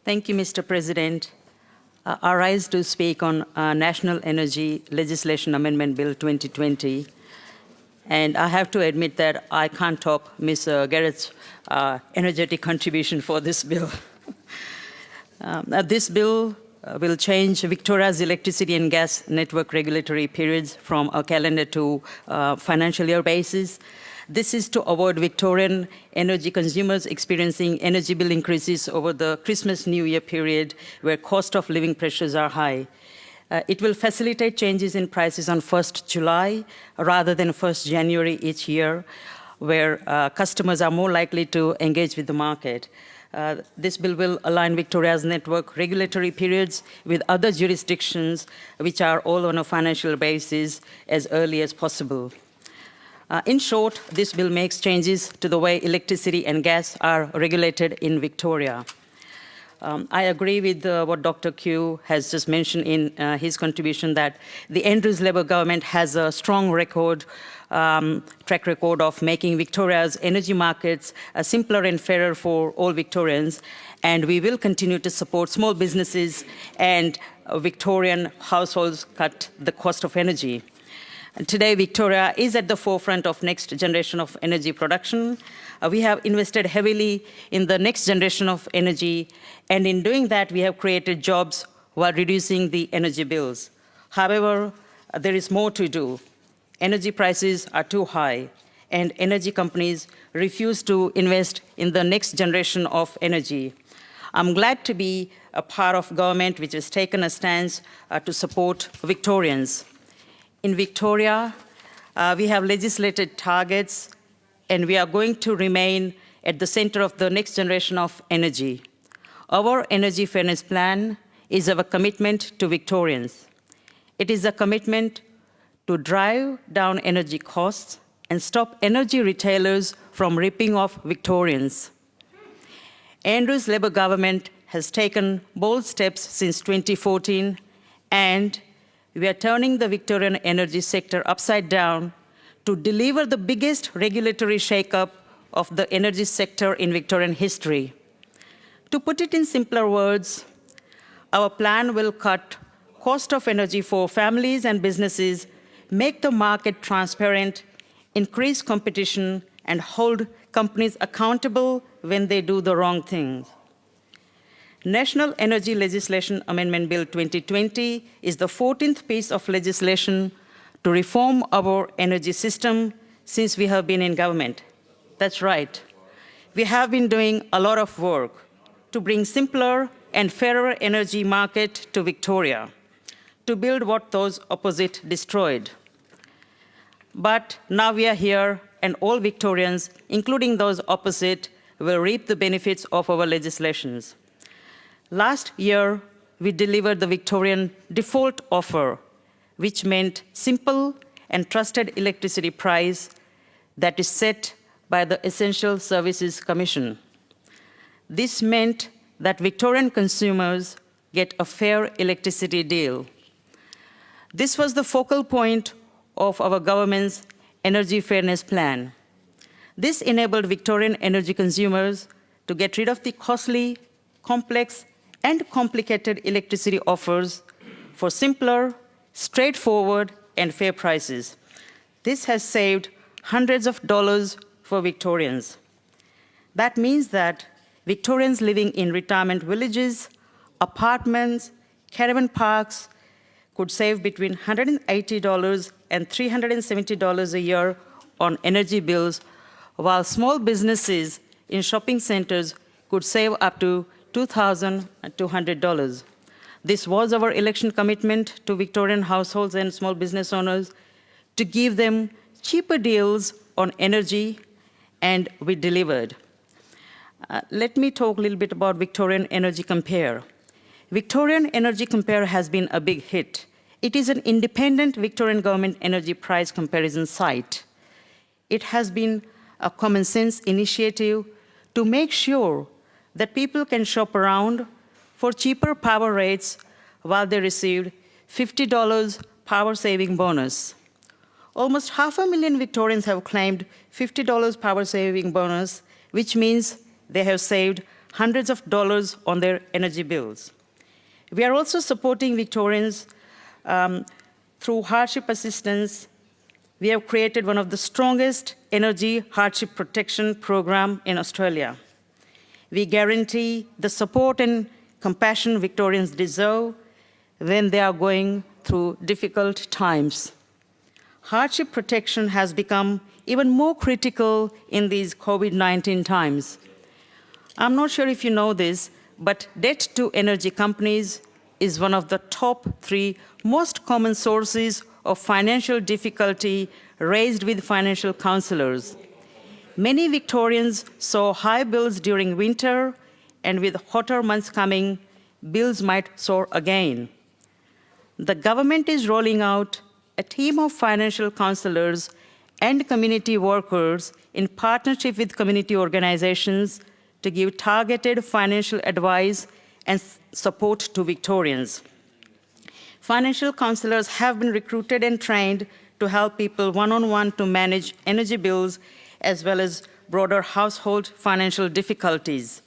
Thank you, Mr. President. I rise to speak on National Energy Legislation Amendment Bill 2020. And I have to admit that I can't top Ms. Garrett's energetic contribution for this bill. This bill will change Victoria's electricity and gas network regulatory periods from a calendar to financial year basis. This is to avoid Victorian energy consumers experiencing energy bill increases over the Christmas-New Year period where cost of living pressures are high. It will facilitate changes in prices on 1st July rather than 1st January each year, where customers are more likely to engage with the market. This bill will align Victoria's network regulatory periods with other jurisdictions, which are all on a financial basis as early as possible. In short, this bill makes changes to the way electricity and gas are regulated in Victoria. I agree with what Dr. Q has just mentioned in his contribution that the Andrews Labor government has a strong track record of making Victoria's energy markets simpler and fairer for all Victorians, and we will continue to support small businesses and Victorian households cut the cost of energy. And today, Victoria is at the forefront of next generation of energy production. We have invested heavily in the next generation of energy, and in doing that, we have created jobs while reducing the energy bills. However, there is more to do. Energy prices are too high, and energy companies refuse to invest in the next generation of energy. I'm glad to be a part of government which has taken a stance to support Victorians. In Victoria, we have legislated targets, and we are going to remain at the center of the next generation of energy. Our Energy Fairness Plan is our commitment to Victorians. It is a commitment to drive down energy costs and stop energy retailers from ripping off Victorians. Andrews Labor government has taken bold steps since 2014, and we are turning the Victorian energy sector upside down to deliver the biggest regulatory shake-up of the energy sector in Victorian history. To put it in simpler words, our plan will cut cost of energy for families and businesses, make the market transparent, increase competition, and hold companies accountable when they do the wrong things. National Energy Legislation Amendment Bill 2020 is the 14th piece of legislation to reform our energy system since we have been in government. That's right. We have been doing a lot of work to bring simpler and fairer energy market to Victoria, to build what those opposite destroyed. But now we are here, and all Victorians, including those opposite, will reap the benefits of our legislations. Last year, we delivered the Victorian default offer, which meant simple and trusted electricity price that is set by the Essential Services Commission. This meant that Victorian consumers get a fair electricity deal. This was the focal point of our government's Energy Fairness Plan. This enabled Victorian energy consumers to get rid of the costly, complex, and complicated electricity offers for simpler, straightforward, and fair prices. This has saved hundreds of dollars for Victorians. That means that Victorians living in retirement villages, apartments, caravan parks could save between $180 and $370 a year on energy bills, while small businesses in shopping centers could save up to $2,200. This was our election commitment to Victorian households and small business owners to give them cheaper deals on energy, and we delivered. Let me talk a little bit about Victorian Energy Compare. Victorian Energy Compare has been a big hit. It is an independent Victorian government energy price comparison site. It has been a common sense initiative to make sure that people can shop around for cheaper power rates while they received $50 power saving bonus. Almost 500,000 Victorians have claimed $50 power saving bonus, which means they have saved hundreds of dollars on their energy bills. We are also supporting Victorians through hardship assistance. We have created one of the strongest energy hardship protection program in Australia. We guarantee the support and compassion Victorians deserve when they are going through difficult times. Hardship protection has become even more critical in these COVID-19 times. I'm not sure if you know this, but debt to energy companies is one of the top 3 most common sources of financial difficulty raised with financial counselors. Many Victorians saw high bills during winter, and with hotter months coming, bills might soar again. The government is rolling out a team of financial counselors and community workers in partnership with community organizations to give targeted financial advice and support to Victorians. Financial counselors have been recruited and trained to help people one-on-one to manage energy bills as well as broader household financial difficulties.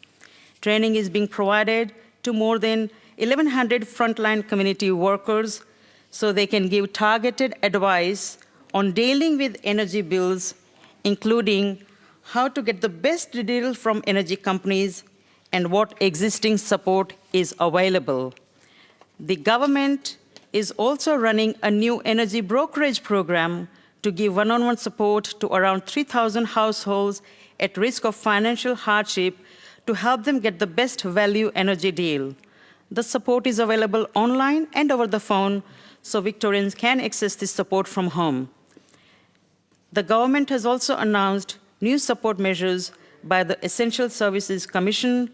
Training is being provided to more than 1,100 frontline community workers so they can give targeted advice on dealing with energy bills, including how to get the best deal from energy companies and what existing support is available. The government is also running a new energy brokerage program to give one-on-one support to around 3,000 households at risk of financial hardship to help them get the best value energy deal. The support is available online and over the phone, so Victorians can access this support from home. The government has also announced new support measures by the Essential Services Commission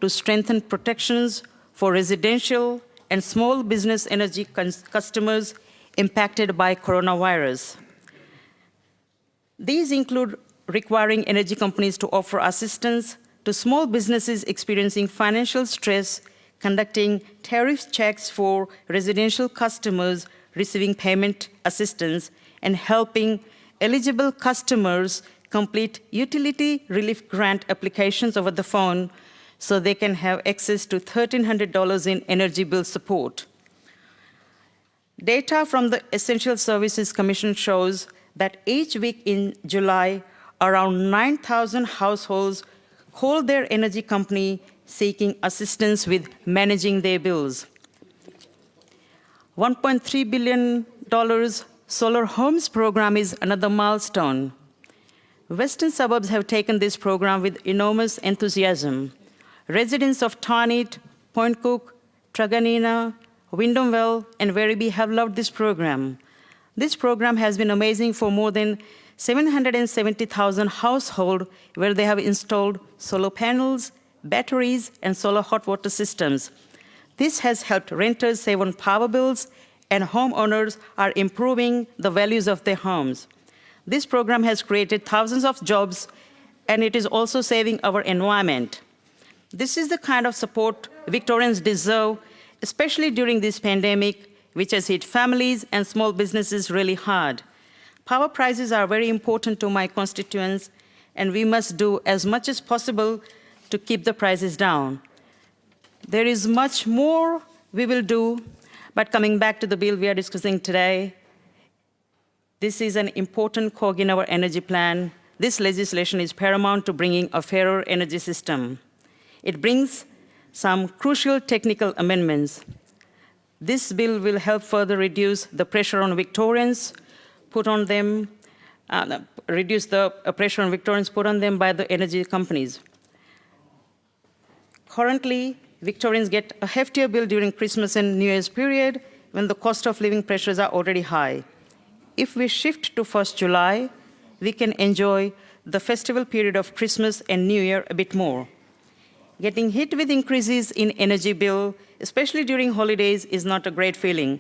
to strengthen protections for residential and small business energy customers impacted by coronavirus. These include requiring energy companies to offer assistance to small businesses experiencing financial stress, conducting tariff checks for residential customers receiving payment assistance, and helping eligible customers complete utility relief grant applications over the phone so they can have access to $1,300 in energy bill support. Data from the Essential Services Commission shows that each week in July, around 9,000 households call their energy company seeking assistance with managing their bills. $1.3 billion Solar Homes program is another milestone. Western suburbs have taken this program with enormous enthusiasm. Residents of Tarneit, Point Cook, Truganina, Wyndhamville, and Werribee have loved this program. This program has been amazing for more than 770,000 households where they have installed solar panels, batteries, and solar hot water systems. This has helped renters save on power bills, and homeowners are improving the values of their homes. This program has created thousands of jobs, and it is also saving our environment. This is the kind of support Victorians deserve, especially during this pandemic, which has hit families and small businesses really hard. Power prices are very important to my constituents, and we must do as much as possible to keep the prices down. There is much more we will do, but coming back to the bill we are discussing today, this is an important cog in our energy plan. This legislation is paramount to bringing a fairer energy system. It brings some crucial technical amendments. This bill will help further reduce the pressure on Victorians put on them, reduce the pressure on Victorians put on them by the energy companies. Currently, Victorians get a heftier bill during Christmas and New Year's period when the cost of living pressures are already high. If we shift to 1st July, we can enjoy the festival period of Christmas and New Year a bit more. Getting hit with increases in energy bill, especially during holidays, is not a great feeling.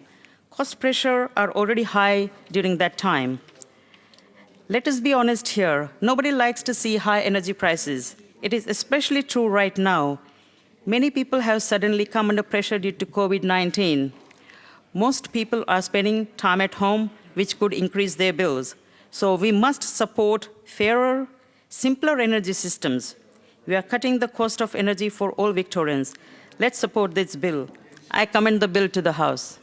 Cost pressure are already high during that time. Let us be honest here. Nobody likes to see high energy prices. It is especially true right now. Many people have suddenly come under pressure due to COVID-19. Most people are spending time at home, which could increase their bills. So we must support fairer, simpler energy systems. We are cutting the cost of energy for all Victorians. Let's support this bill. I commend the bill to the House.